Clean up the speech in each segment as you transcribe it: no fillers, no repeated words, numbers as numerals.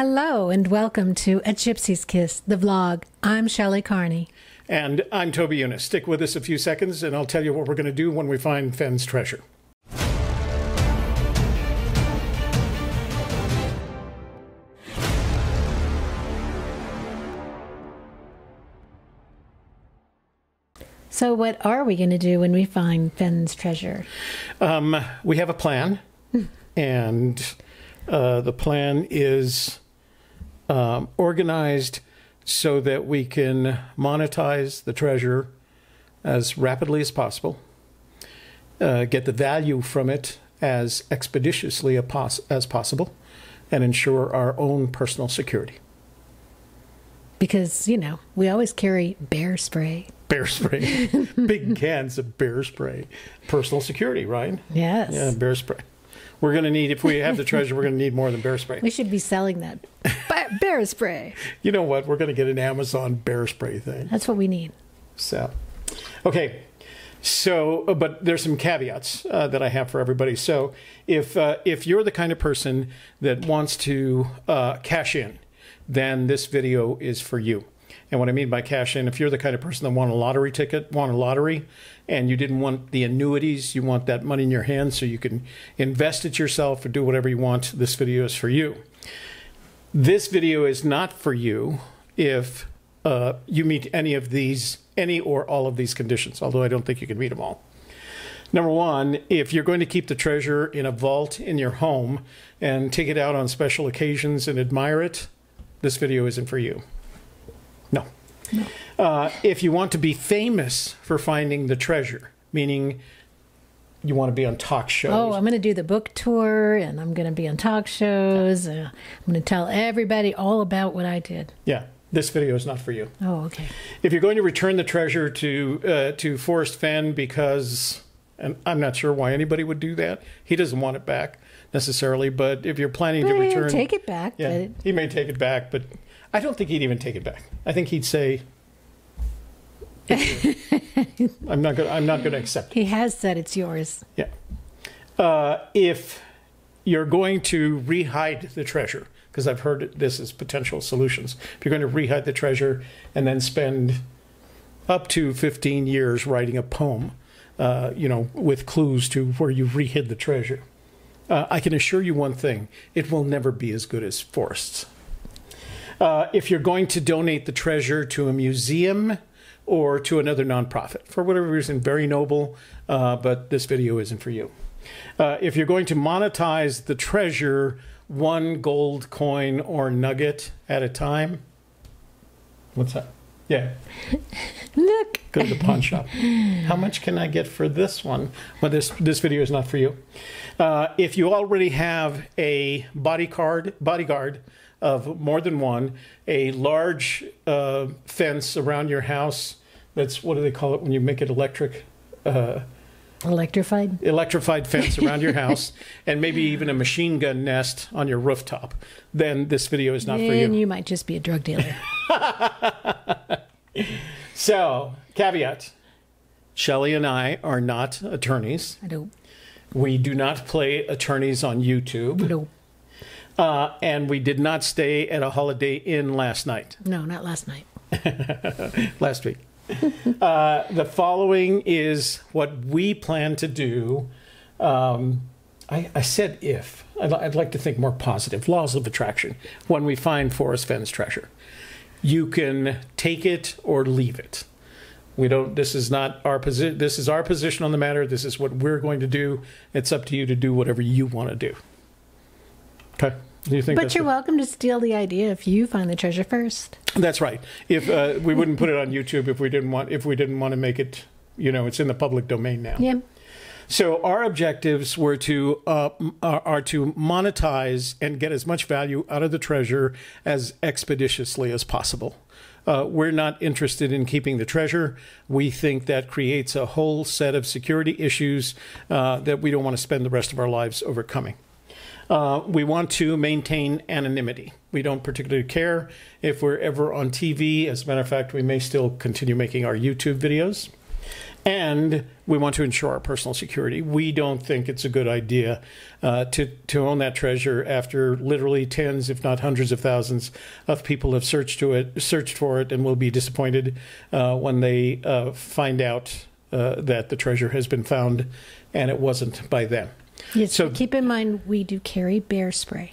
Hello and welcome to A Gypsy's Kiss, the vlog. I'm Shelley Carney. And I'm Toby Eunice. Stick with us a few seconds and I'll tell you what we're going to do when we find Fenn's treasure. So what are we going to do when we find Fenn's treasure? We have a plan, and the plan is organized so that we can monetize the treasure as rapidly as possible, get the value from it as expeditiously as possible, and ensure our own personal security. Because, you know, we always carry bear spray. Bear spray. Big cans of bear spray. Personal security, right? Yes. Yeah, bear spray. We're going to need, if we have the treasure, we're going to need more than bear spray. We should be selling that. Bear spray. You know what? We're going to get an Amazon bear spray thing. That's what we need. So, okay. So, but there's some caveats that I have for everybody. So, if you're the kind of person that wants to cash in, then this video is for you. And what I mean by cash in, if you're the kind of person that want a lottery ticket, want a lottery, and you didn't want the annuities, you want that money in your hands so you can invest it yourself or do whatever you want, this video is for you. This video is not for you if you meet any or all of these conditions, although I don't think you can meet them all. Number one, if you're going to keep the treasure in a vault in your home and take it out on special occasions and admire it, this video isn't for you. No. If you want to be famous for finding the treasure, meaning you want to be on talk shows. Oh, I'm going to do the book tour, and I'm going to be on talk shows. I'm going to tell everybody all about what I did. Yeah, this video is not for you. Oh, okay. If you're going to return the treasure to Forrest Fenn because, and I'm not sure why anybody would do that. He doesn't want it back necessarily, but if you're planning to return, take it back. Yeah, he may take it back, but I don't think he'd even take it back. I think he'd say, I'm not going to accept it. He has said it's yours. Yeah. If you're going to rehide the treasure, because I've heard this as potential solutions, if you're going to rehide the treasure and then spend up to 15 years writing a poem, with clues to where you rehid the treasure, I can assure you one thing: it will never be as good as Forrest's. If you're going to donate the treasure to a museum or to another nonprofit, for whatever reason, very noble, but this video isn't for you. If you're going to monetize the treasure one gold coin or nugget at a time, what's that? Yeah. Look. Go to the pawn shop. How much can I get for this one? Well, this video is not for you. If you already have a bodyguard of more than one, a large fence around your house, that's, what do they call it when you make it electric? Electrified? Electrified fence around your house, and maybe even a machine gun nest on your rooftop, then this video is not for you. And you might just be a drug dealer. So, caveat. Shelley and I are not attorneys. I don't. We do not play attorneys on YouTube. Nope. And we did not stay at a Holiday Inn last night. No, not last night. Last week. The following is what we plan to do. I said if. I'd like to think more positive. Laws of attraction. When we find Forrest Fenn's treasure, you can take it or leave it. We don't. This is not our position. This is our position on the matter. This is what we're going to do. It's up to you to do whatever you want to do. Okay. Do you think? But you're welcome to steal the idea if you find the treasure first. That's right. If we wouldn't put it on YouTube if we didn't want to make it, it's in the public domain now. Yeah. So our objectives were to are to monetize and get as much value out of the treasure as expeditiously as possible. We're not interested in keeping the treasure. We think that creates a whole set of security issues that we don't want to spend the rest of our lives overcoming. We want to maintain anonymity. We don't particularly care if we're ever on TV. As a matter of fact, we may still continue making our YouTube videos. And we want to ensure our personal security. We don't think it's a good idea to own that treasure after literally tens, if not hundreds of thousands of people have searched for it, and will be disappointed when they find out that the treasure has been found and it wasn't by them. Yes, so keep in mind, we do carry bear spray.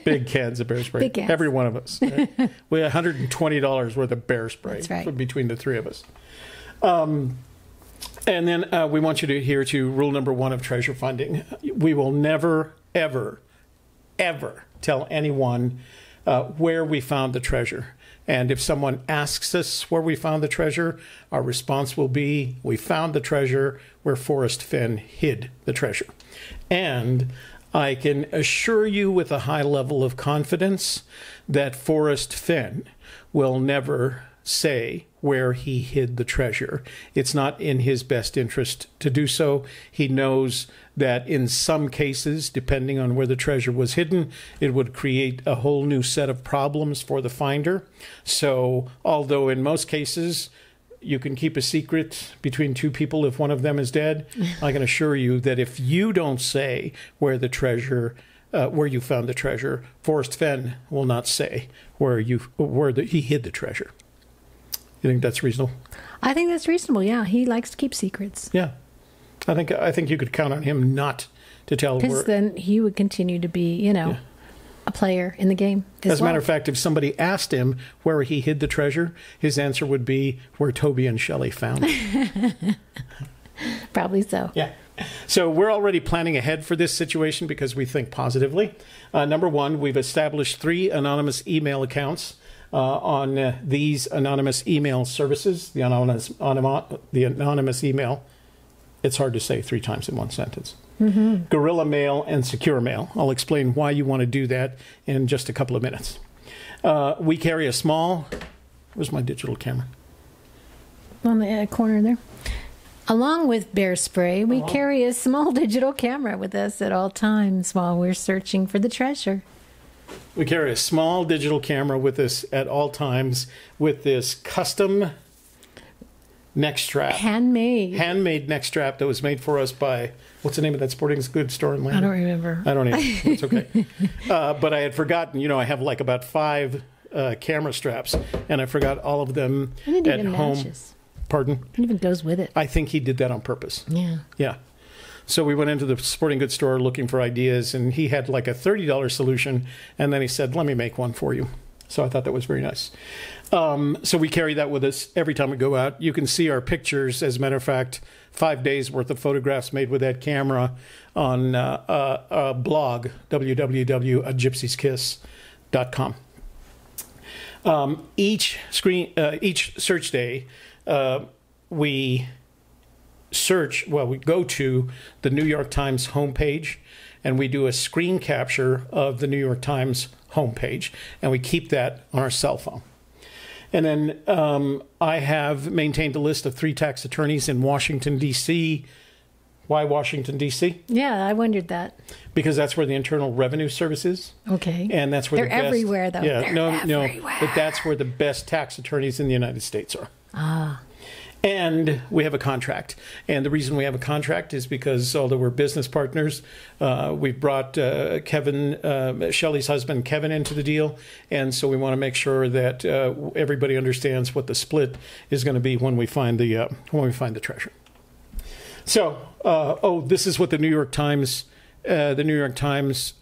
Big cans of bear spray. Big cans. Every one of us. Right? We have $120 worth of bear spray. That's right. Between the three of us. And then we want you to adhere to rule number 1 of treasure finding. We will never, ever, ever tell anyone where we found the treasure. And if someone asks us where we found the treasure, our response will be, we found the treasure where Forrest Fenn hid the treasure. And I can assure you with a high level of confidence that Forrest Fenn will never say where he hid the treasure. It's not in his best interest to do so. He knows that in some cases, depending on where the treasure was hidden, it would create a whole new set of problems for the finder. So, although in most cases you can keep a secret between two people if one of them is dead, I can assure you that if you don't say where the treasure where you found the treasure, Forrest Fenn will not say where he hid the treasure. You think that's reasonable? I think that's reasonable. Yeah, he likes to keep secrets. Yeah, I think you could count on him not to tell. Because then he would continue to be, a player in the game. As a matter of fact, if somebody asked him where he hid the treasure, his answer would be where Toby and Shelley found it. Probably so. Yeah. So we're already planning ahead for this situation because we think positively. Number 1, we've established 3 anonymous email accounts on these anonymous email services. The anonymous email, it's hard to say 3 times in one sentence. Mm-hmm. Guerrilla Mail and Secure Mail. I'll explain why you want to do that in just a couple of minutes. We carry a small... Where's my digital camera? On the corner there. Along with bear spray, we carry a small digital camera with us at all times while we're searching for the treasure. We carry a small digital camera with us at all times with this custom neck strap. Handmade neck strap that was made for us by, what's the name of that sporting goods store in Lander? I don't remember. I don't either. It's okay. But I had forgotten, I have like about 5 camera straps, and I forgot all of them at home. Matches. Pardon? It even goes with it. I think he did that on purpose. Yeah. Yeah. So we went into the sporting goods store looking for ideas, and he had like a $30 solution, and then he said, let me make one for you. So I thought that was very nice. So we carry that with us every time we go out. You can see our pictures, as a matter of fact, 5 days worth of photographs made with that camera on a blog, www.gypsykiss.com. Each search day, we go to the New York Times homepage, and we do a screen capture of the New York Times homepage, and we keep that on our cell phone. And then I have maintained a list of 3 tax attorneys in Washington, D.C. Why Washington, D.C.? Yeah, I wondered that. Because that's where the Internal Revenue Service is. Okay. And that's where they're everywhere, though. Yeah, they're everywhere. But that's where the best tax attorneys in the United States are. Ah. And we have a contract. And the reason we have a contract is because, although we're business partners, we've brought Shelley's husband, Kevin, into the deal. And so we want to make sure that everybody understands what the split is going to be when we find the treasure. So, this is what the New York Times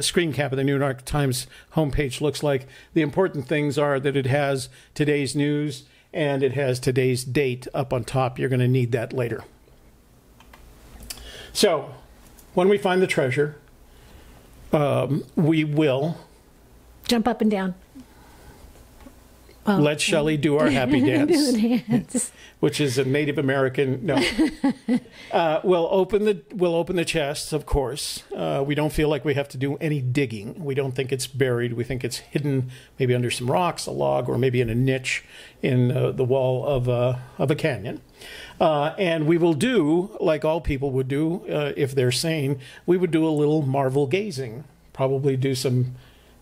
screen cap of the New York Times homepage looks like. The important things are that it has today's news and it has today's date up on top. You're going to need that later. So, when we find the treasure, we will jump up and down. Let Shelley do our happy dance, which is a Native American. No, we'll open the chests. Of course, we don't feel like we have to do any digging. We don't think it's buried. We think it's hidden, maybe under some rocks, a log, or maybe in a niche in the wall of a canyon. And we will do, like all people would do if they're sane, we would do a little marvel gazing. Probably do some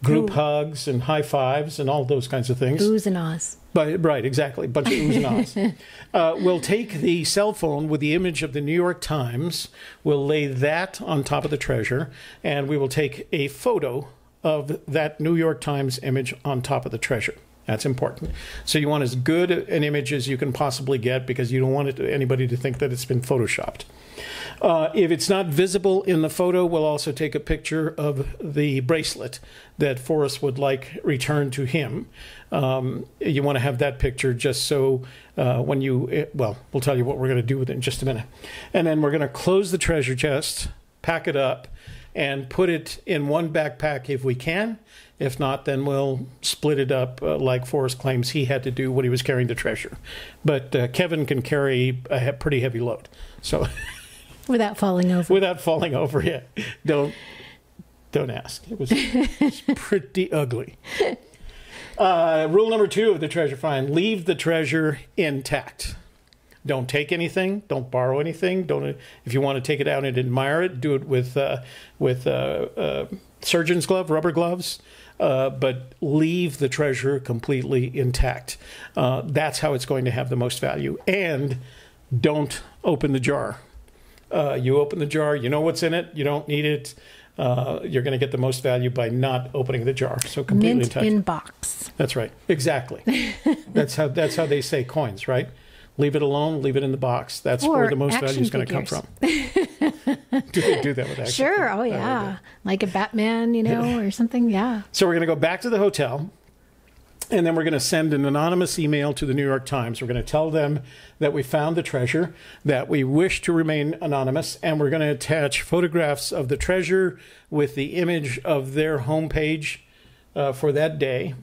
group hugs and high fives and all those kinds of things. Oohs and ahs. Right, exactly. Bunch of oohs and ahs. We'll take the cell phone with the image of the New York Times. We'll lay that on top of the treasure, and we will take a photo of that New York Times image on top of the treasure. That's important. So you want as good an image as you can possibly get because you don't want anybody to think that it's been photoshopped. If it's not visible in the photo, we'll also take a picture of the bracelet that Forrest would like returned to him. You want to have that picture just so when you, well, we'll tell you what we're going to do with it in just a minute. And then we're going to close the treasure chest, pack it up, and put it in one backpack if we can. If not, then we'll split it up like Forrest claims he had to do when he was carrying the treasure. But Kevin can carry a pretty heavy load. So without falling over. Without falling over, yeah. Don't ask. It was pretty ugly. Rule number 2 of the treasure find: leave the treasure intact. Don't take anything. Don't borrow anything. Don't. If you want to take it out and admire it, do it with surgeon's glove, rubber gloves. But leave the treasure completely intact. That's how it's going to have the most value. And don't open the jar. You open the jar, you know what's in it, you don't need it. You're going to get the most value by not opening the jar. So completely intact. Mint in box. That's right. Exactly. That's how they say coins, right? Leave it alone, leave it in the box. That's where the most value is going to come from. Do they do that with action? Sure. Oh, yeah. Like a Batman, or something. Yeah. So we're going to go back to the hotel, and then we're going to send an anonymous email to the New York Times. We're going to tell them that we found the treasure, that we wish to remain anonymous, and we're going to attach photographs of the treasure with the image of their homepage for that day,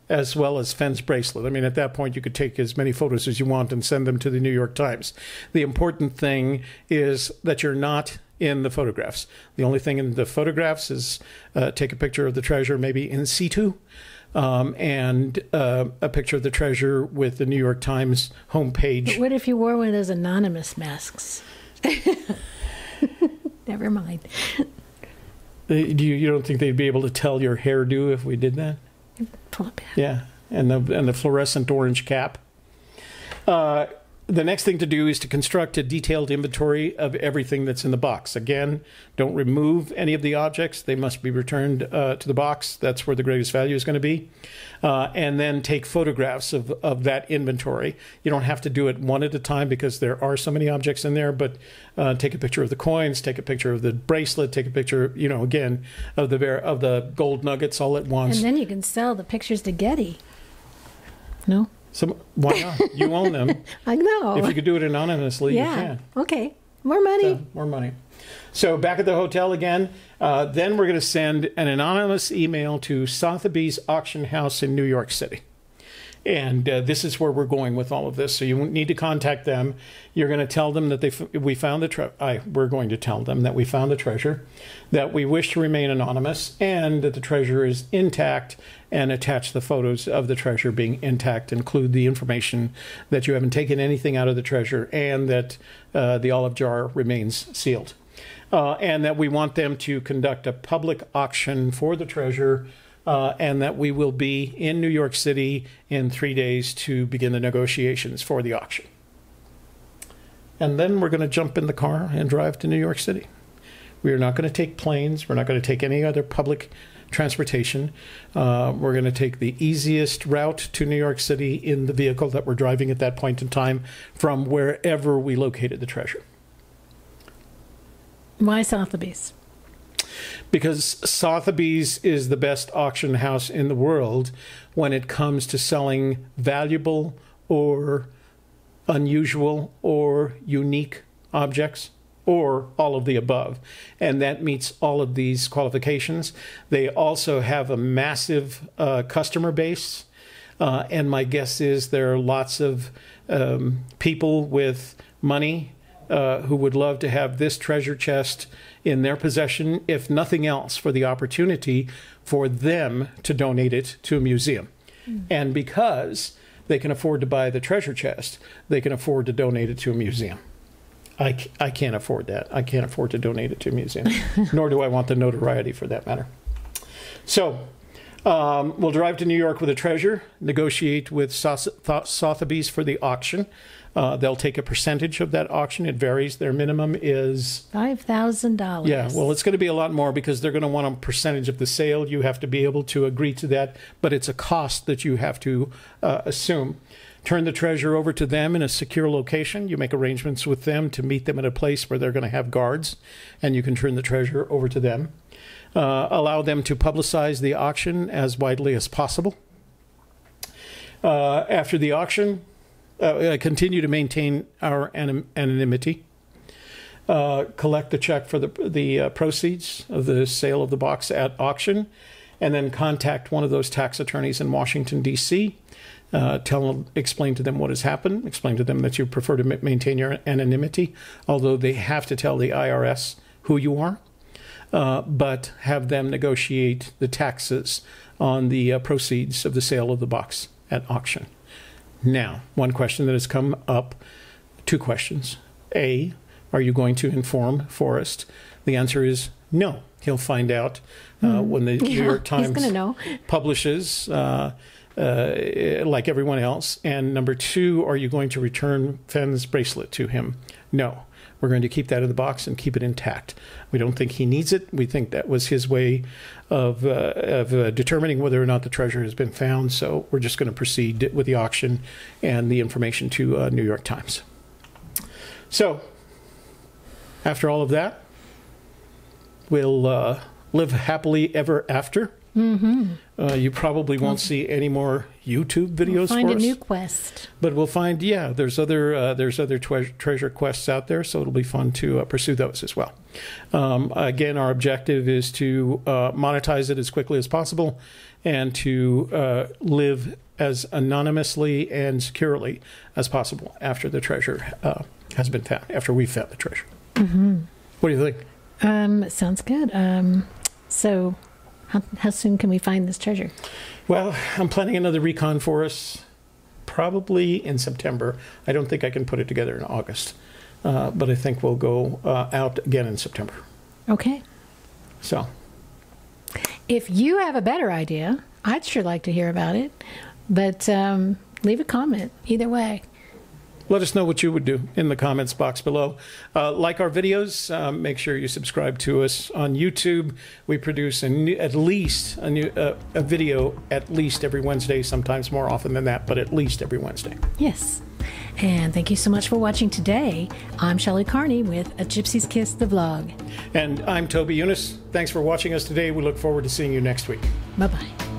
as well as Fenn's bracelet. I mean, at that point, you could take as many photos as you want and send them to the New York Times. The important thing is that you're not in the photographs. The only thing in the photographs is take a picture of the treasure, maybe in situ, and a picture of the treasure with the New York Times homepage. But what if you wore one of those anonymous masks? Never mind. You don't think they'd be able to tell your hairdo if we did that? Pull it back. Yeah, and the fluorescent orange cap. The next thing to do is to construct a detailed inventory of everything that's in the box. Again, don't remove any of the objects. They must be returned to the box. That's where the greatest value is going to be. And then take photographs of that inventory. You don't have to do it one at a time because there are so many objects in there, but take a picture of the coins, take a picture of the bracelet, take a picture, again, of the gold nuggets all at once. And then you can sell the pictures to Getty. No? Why not? You own them. I know. If you could do it anonymously, you can. Okay. More money. More money. So back at the hotel again, then we're going to send an anonymous email to Sotheby's Auction House in New York City. And this is where we're going with all of this. So you need to contact them. You're going to tell them that we found the treasure. We're going to tell them that we found the treasure, that we wish to remain anonymous, and that the treasure is intact, and attach the photos of the treasure being intact. Include the information that you haven't taken anything out of the treasure, and that the olive jar remains sealed. And that we want them to conduct a public auction for the treasure, and that we will be in New York City in 3 days to begin the negotiations for the auction. And then we're going to jump in the car and drive to New York City. We are not going to take planes. We're not going to take any other public transportation. We're going to take the easiest route to New York City in the vehicle that we're driving at that point in time from wherever we located the treasure. Why Sotheby's? Because Sotheby's is the best auction house in the world when it comes to selling valuable or unusual or unique objects, or all of the above. And that meets all of these qualifications. They also have a massive customer base. And my guess is there are lots of people with money who would love to have this treasure chest in their possession, if nothing else, for the opportunity for them to donate it to a museum. And because they can afford to buy the treasure chest, they can afford to donate it to a museum. I can't afford that. I can't afford to donate it to a museum, nor do I want the notoriety for that matter. So We'll drive to New York with a treasure, negotiate with Sotheby's for the auction. They'll take a percentage of that auction. It varies. Their minimum is $5,000. Yeah, well, it's going to be a lot more because they're going to want a percentage of the sale. You have to be able to agree to that, but it's a cost that you have to assume. Turn the treasure over to them in a secure location. You make arrangements with them to meet them at a place where they're going to have guards, and you can turn the treasure over to them. Allow them to publicize the auction as widely as possible. After the auction, continue to maintain our anonymity. Collect the check for the proceeds of the sale of the box at auction, and then contact one of those tax attorneys in Washington, D.C. Explain to them what has happened. Explain to them that you prefer to maintain your anonymity, although they have to tell the IRS who you are. But have them negotiate the taxes on the proceeds of the sale of the box at auction. Now, one question that has come up, two questions. A, are you going to inform Forrest? The answer is no. He'll find out when the New York Times publishes, like everyone else. And number two, are you going to return Fenn's bracelet to him? No. We're going to keep that in the box and keep it intact. We don't think he needs it. We think that was his way of determining whether or not the treasure has been found. So we're just going to proceed with the auction and the information to New York Times. So after all of that, we'll live happily ever after. Mm-hmm. You probably won't see any more YouTube videos we'll find for us. A new quest. But we'll find, there's other treasure quests out there, so it'll be fun to pursue those as well. Again, our objective is to monetize it as quickly as possible and to live as anonymously and securely as possible after the treasure has been found, after we've found the treasure. Mm-hmm. What do you think? Sounds good. So how soon can we find this treasure? Well, I'm planning another recon for us probably in September. I don't think I can put it together in August, but I think we'll go out again in September. Okay. So, if you have a better idea, I'd sure like to hear about it, but leave a comment either way. Let us know what you would do in the comments box below. Like our videos, make sure you subscribe to us on YouTube. We produce at least a video at least every Wednesday, sometimes more often than that, but at least every Wednesday. Yes. And thank you so much for watching today. I'm Shelley Carney with A Gypsy's Kiss, the vlog. And I'm Toby Eunice. Thanks for watching us today. We look forward to seeing you next week. Bye-bye.